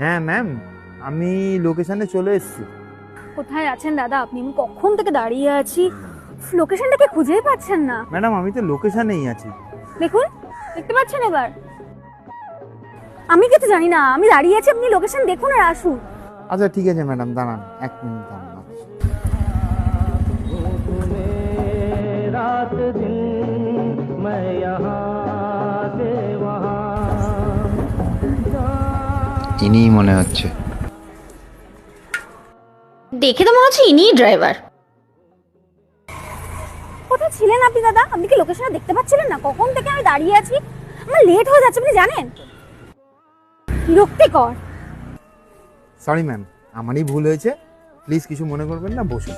হ্যাঁ ম্যাম, আমি লোকেশনে চলে এসেছি। কোথায় আছেন দাদা আপনি? আমি কখন থেকে দাঁড়িয়ে আছি, লোকেশনটাকে খুঁজেই পাচ্ছেন না। ম্যাডাম আমি তো লোকেশনেই আছি। দেখুন, দেখতে পাচ্ছেন এবার? আমি কিছু জানি না, আমি দাঁড়িয়ে আছি, আপনি লোকেশন দেখুন আর আসুন। আচ্ছা ঠিক আছে ম্যাডাম, দাঁড়ান 1 মিনিট দাঁড়ান। रात दिन मैं यहाँ से वहाँ ইনিই মনে হচ্ছে। দেখে তো মনে হচ্ছে ইনিই ড্রাইভার। কোথায় ছিলেন আপনি দাদা? আপনি কি লোকেশনটা দেখতে পাচ্ছিলেন না? কখন থেকে আমি দাঁড়িয়ে আছি, আমার লেট হয়ে যাচ্ছে, আপনি জানেন? বিরক্তিকর। সরি ম্যাম, আমারই ভুল হয়েছে, প্লিজ কিছু মনে করবেন না, বসুন।